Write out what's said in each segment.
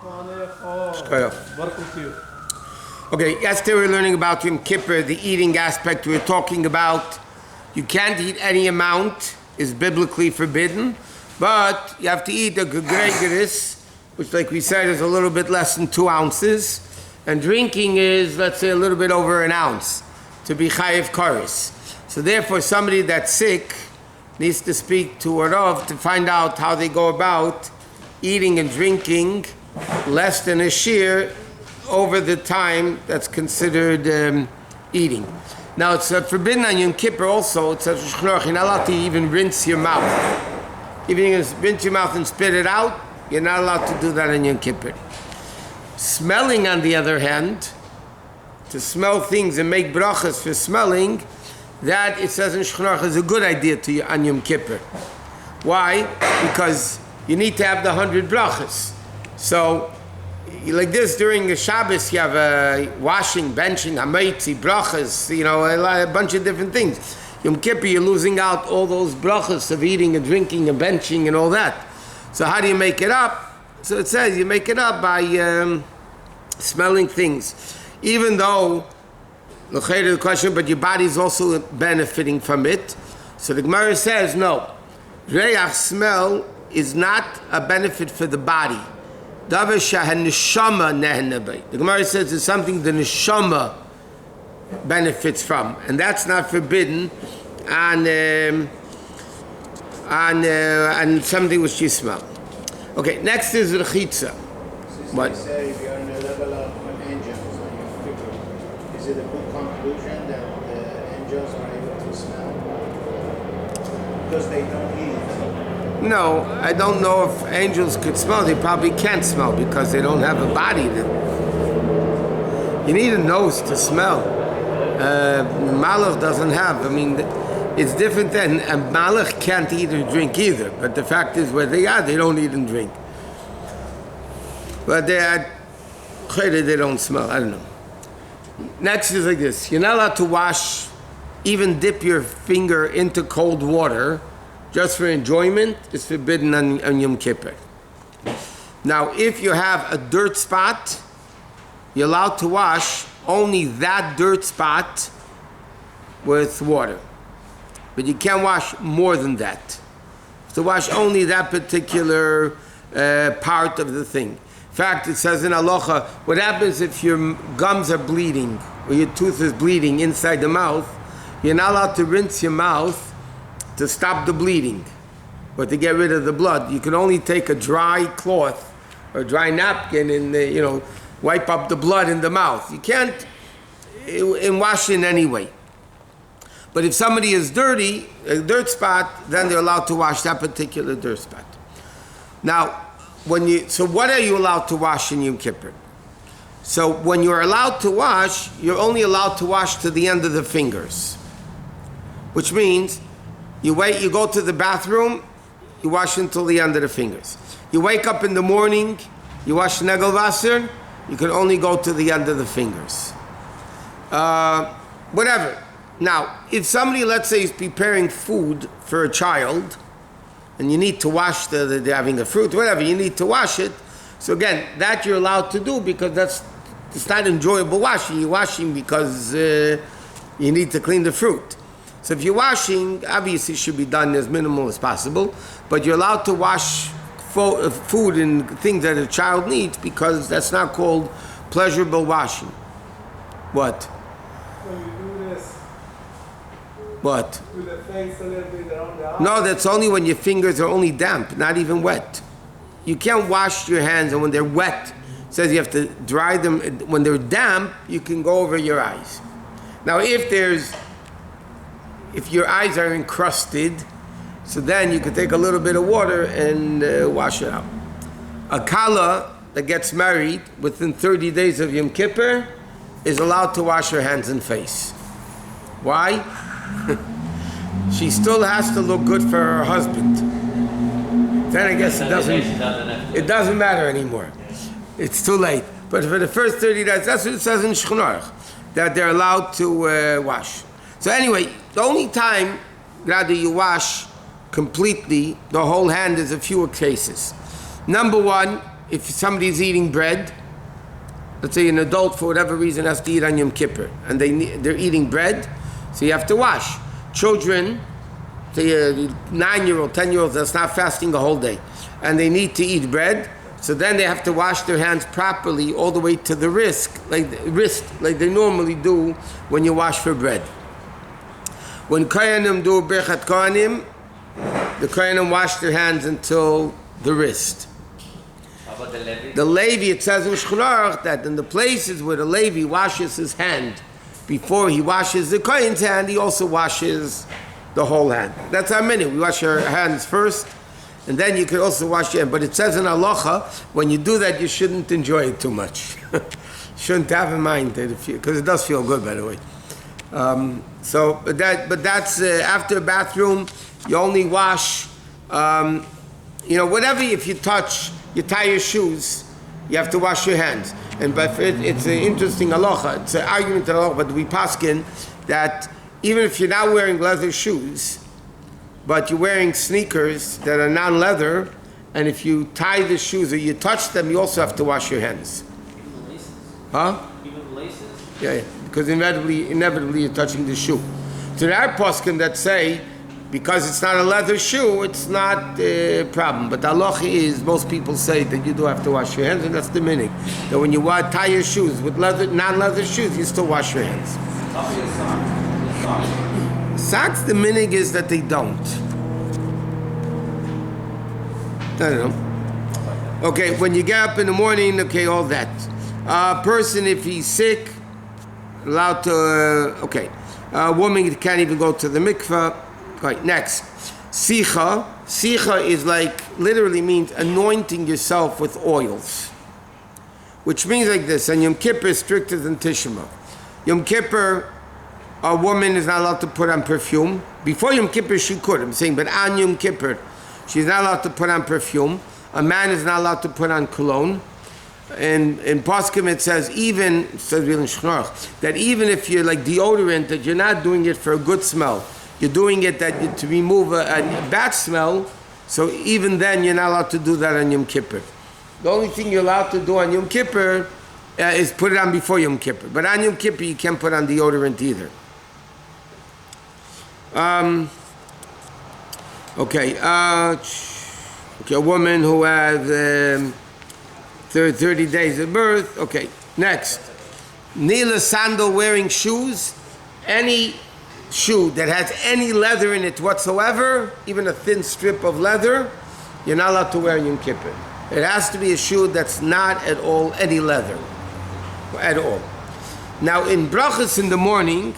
Welcome to you. Okay, yesterday we were learning about Yom Kippur, the eating aspect. We were talking about you can't eat any amount, is biblically forbidden, but you have to eat a gegregeris, which like we said is a little bit less than 2 ounces, and drinking is, let's say, a little bit over an ounce, to be chayiv karis. So therefore somebody that's sick needs to speak to a Rav to find out how they go about eating and drinking less than a shear over the time that's considered eating. Now it's forbidden on Yom Kippur also. It says you're not allowed to even rinse your mouth. Even if you rinse your mouth and spit it out, you're not allowed to do that on Yom Kippur. Smelling, on the other hand, to smell things and make brachas for smelling, that it says in Shulchan Aruch is a good idea to you on Yom Kippur. Why? Because you need to have the 100 brachas. So, like this, during the Shabbos, you have washing, benching, hameitzi, brachas, a bunch of different things. Yom Kippur, you're losing out all those brachas of eating and drinking and benching and all that. So how do you make it up? So it says you make it up by smelling things. Even though, the question, but your body is also benefiting from it. So the Gemara says, no, reach smell is not a benefit for the body. The Gemara says it's something the neshama benefits from, and that's not forbidden on something which you smell. Okay, next is rechitza. What? Say if you're on the level of angels, is it a good conclusion that the angels are able to smell because they don't eat? No, I don't know if angels could smell. They probably can't smell because they don't have a body. You need a nose to smell. Malach doesn't have. I mean, it's different than a Malach can't eat or drink either. But the fact is, where they are, they don't eat and drink. But they don't smell. I don't know. Next is like this. You're not allowed to wash, even dip your finger into cold water just for enjoyment. It's forbidden on Yom Kippur. Now, if you have a dirt spot, you're allowed to wash only that dirt spot with water. But you can't wash more than that. To wash only that particular part of the thing. In fact, it says in Halacha, what happens if your gums are bleeding or your tooth is bleeding inside the mouth, you're not allowed to rinse your mouth to stop the bleeding or to get rid of the blood. You can only take a dry cloth or a dry napkin and wipe up the blood in the mouth. You can't wash in any way. But if somebody is dirty, a dirt spot, then they're allowed to wash that particular dirt spot. Now, so what are you allowed to wash in Yom Kippur? So when you're allowed to wash, you're only allowed to wash to the end of the fingers. Which means you go to the bathroom, you wash until the end of the fingers. You wake up in the morning, you wash Negelwasser, you can only go to the end of the fingers. Whatever. Now, if somebody, let's say, is preparing food for a child, and you need to wash they're having a fruit, whatever, you need to wash it. So again, that you're allowed to do because it's not enjoyable washing. You're washing because you need to clean the fruit. So if you're washing, obviously it should be done as minimal as possible, but you're allowed to wash food and things that a child needs because that's not called pleasurable washing. What? When you do this, what? with the face a little bit around the eye. No, that's only when your fingers are only damp, not even wet. You can't wash your hands, and when they're wet, it says you have to dry them. When they're damp, you can go over your eyes. Now, if your eyes are encrusted, so then you can take a little bit of water and wash it out. A kala that gets married within 30 days of Yom Kippur is allowed to wash her hands and face. Why? She still has to look good for her husband. Then I guess it doesn't matter anymore. It's too late. But for the first 30 days, that's what it says in Shulchan Aruch, that they're allowed to wash. So anyway, the only time rather you wash completely the whole hand is a few cases. Number one if somebody's eating bread, let's say an adult for whatever reason has to eat on Yom Kippur, and they're eating bread, so you have to wash. Children, say a 9-year-old, 10-year-old that's not fasting a whole day, and they need to eat bread, so then they have to wash their hands properly all the way to the wrist, like they normally do when you wash for bread. When Kohanim do Birchat Kohanim, the Kohanim wash their hands until the wrist. How about the Levi? The Levi, it says in Shulchan Aruch that in the places where the Levi washes his hand before he washes the Kohen's hand, he also washes the whole hand. That's our minute. We wash our hands first, and then you can also wash your hand. But it says in Halacha, when you do that, you shouldn't enjoy it too much. Shouldn't have in mind that because it does feel good, by the way. But that's after a bathroom, you only wash, whatever. If you tie your shoes, you have to wash your hands. But it's an interesting halacha. It's an argument in halacha, but we paskin that even if you're not wearing leather shoes, but you're wearing sneakers that are non-leather, and if you tie the shoes or you touch them, you also have to wash your hands. Even laces? Huh? Even laces? Yeah, because inevitably you're touching the shoe. So there are poskim that say, because it's not a leather shoe, it's not a problem. But the halacha is, most people say that you do have to wash your hands, and that's the minig. That when you tie your shoes with non-leather shoes, you still wash your hands. How about your socks? Socks, the minig is that they don't. I don't know. Okay, when you get up in the morning, okay, all that. Person, if he's sick, allowed to, a woman can't even go to the mikveh. Right, next. Sicha. Sicha is literally means anointing yourself with oils. Which means like this, and Yom Kippur is stricter than Tisha B'Av. Yom Kippur, a woman is not allowed to put on perfume. Before Yom Kippur she could, I'm saying, but on Yom Kippur, she's not allowed to put on perfume. A man is not allowed to put on cologne. And in Poskim it says that even if you're like deodorant, that you're not doing it for a good smell. You're doing it to remove a bad smell, so even then you're not allowed to do that on Yom Kippur. The only thing you're allowed to do on Yom Kippur is put it on before Yom Kippur. But on Yom Kippur you can't put on deodorant either. A woman who has 30 days of birth. Okay, next. Nila sandal wearing shoes. Any shoe that has any leather in it whatsoever, even a thin strip of leather, you're not allowed to wear Yom Kippur. It has to be a shoe that's not at all any leather. At all. Now in brachas in the morning,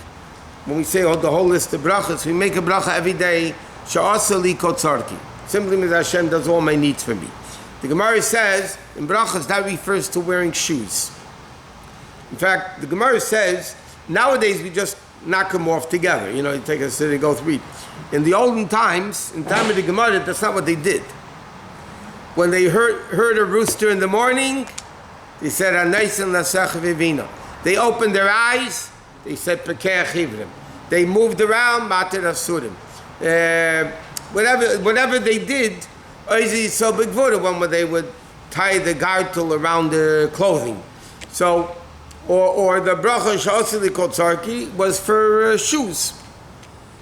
when we say the whole list of brachas, we make a bracha every day, Sha'asa li kotzarki. Simply means Hashem does all my needs for me. The Gemara says, in brachas, that refers to wearing shoes. In fact, the Gemara says, nowadays we just knock them off together. You take a city, go read. In the olden times, in time of the Gemara, that's not what they did. When they heard a rooster in the morning, they said, Anaisin lasach vivina. They opened their eyes, they said, Pekeach hivrim. They moved around, matir asurim. Whatever they did, so big one where they would tie the gartel around their clothing. So, or the bracha sha'asili kotzarki was for shoes.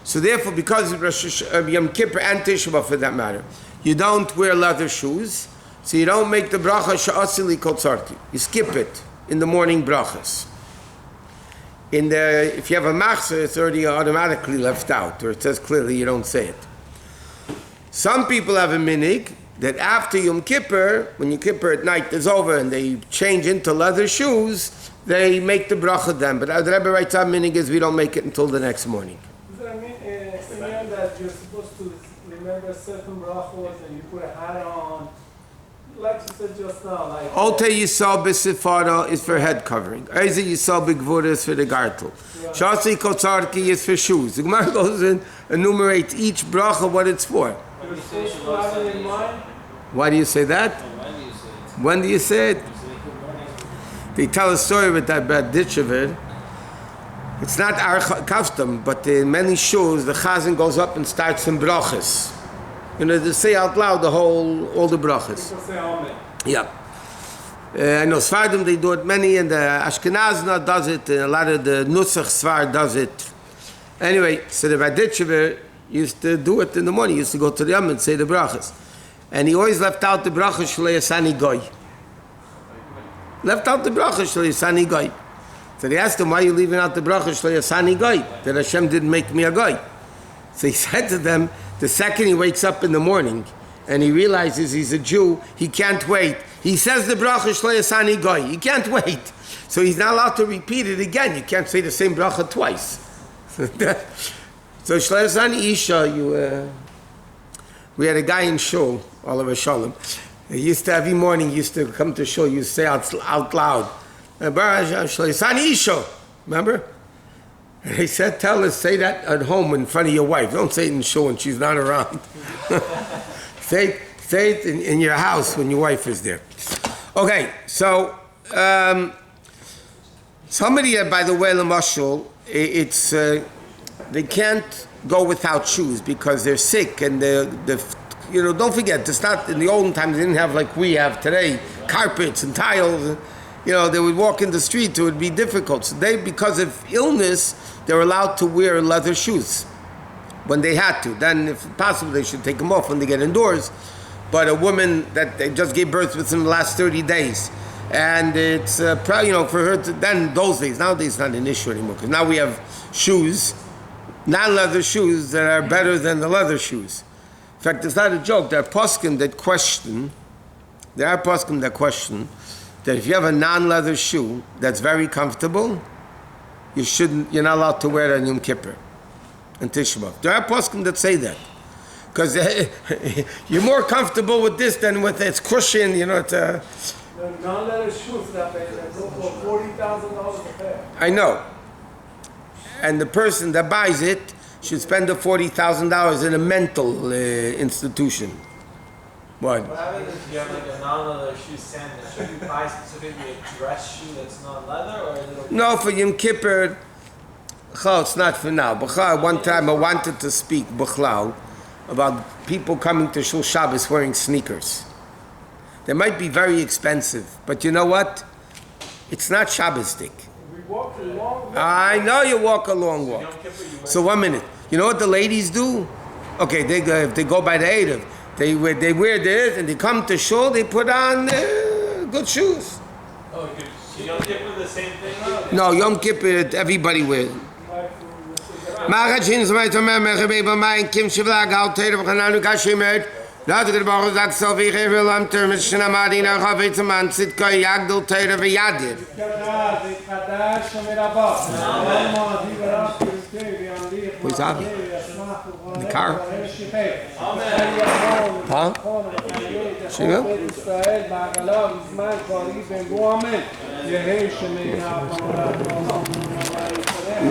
So therefore, because of Yom Kippur and Tisha B'Av for that matter, you don't wear leather shoes, so you don't make the bracha sha'asili kotzarki. You skip it in the morning brachas. If you have a machzor, it's already automatically left out, or it says clearly you don't say it. Some people have a minig that after Yom Kippur, when Yom Kippur at night is over and they change into leather shoes, they make the bracha then. But the Rabbi writes our minig is we don't make it until the next morning. Does that mean that you're supposed to remember certain brachos and you put a hat on? Like you said just now, Ote Yisal B'Sifara is for head covering. Eze Yisal B'Gvura is for the gartel. Shasi Kotzarki is for shoes. The Gemara goes and enumerates each bracha what it's for. you're supposed to have it in mind. Why do you say that? When do you say it? They tell a story with that bad ditch of it. It's not our custom, but in many shuls, the chazan goes up and starts some brachas. They say out loud all the brachas. People say amen. Yeah. I know Sfardim, they do it many, and the Ashkenazna does it, and a lot of the Nusach Sfar does it. Anyway, so the Raditchever used to do it in the morning. He used to go to the Yom and say the brachas. And he always left out the brachas Shlei Asani Goy. Left out the brachas Shlei Asani Goy. So they asked him, why are you leaving out the brachas Shlei Asani Goy? That Hashem didn't make me a Goy. So he said to them, the second he wakes up in the morning and he realizes he's a Jew, he can't wait. He says the bracha Shlei Asani Goy. He can't wait. So he's not allowed to repeat it again. You can't say the same bracha twice. So Shlei Asani Isha, we had a guy in shul, Oliver Shalom. He used to, every morning, he used to come to shul, he used to say out loud, Shlei Asani Isha. Remember? And he said, tell us, say that at home in front of your wife. Don't say it in shul when she's not around. Say it in your house when your wife is there. Okay, so somebody, by the way, Lamashul, it's they can't go without shoes because they're sick and don't forget, it's not in the olden times. They didn't have like we have today, carpets and tiles. They would walk in the street. It would be difficult. So they, because of illness, they were allowed to wear leather shoes when they had to. Then, if possible, they should take them off when they get indoors. But a woman that they just gave birth within the last 30 days, and it's for her to, then those days, nowadays it's not an issue anymore, because now we have shoes, non-leather shoes that are better than the leather shoes. In fact, it's not a joke. There are poskim that question that if you have a non-leather shoe that's very comfortable, you're not allowed to wear it on Yom Kippur and Tisha B'Av. There are poskim that say that. Because you're more comfortable with this than with its cushion, it's The non-leather shoes that go for $40,000 a pair. I know. And the person that buys it should spend the $40,000 in a mental institution. What? What happens if you have like a non-leather shoe sandal? Should you buy specifically a dress shoe that's non-leather, or is it okay? No, for Yom Kippur, it's not for now. One time I wanted to speak about people coming to Shul Shabbos wearing sneakers. They might be very expensive, but you know what? It's not Shabbos-dik. We walk a long walk. I know you walk a long walk. So 1 minute. You know what the ladies do? Okay, if they go by the Erev, they wear this and they come to Shul, they put on good shoes. Oh, good. So Yom Kippur the same thing? No, Yom Kippur, everybody wears. Magachin zmayt mechbe ba mein kim shvlag halt teder we gaan nu gashimet laat ik de bogen dat zelf weer even lam term shna madina khavet man sit ka yagdol teder we yadir Who's up? In the car? Huh? Shiva?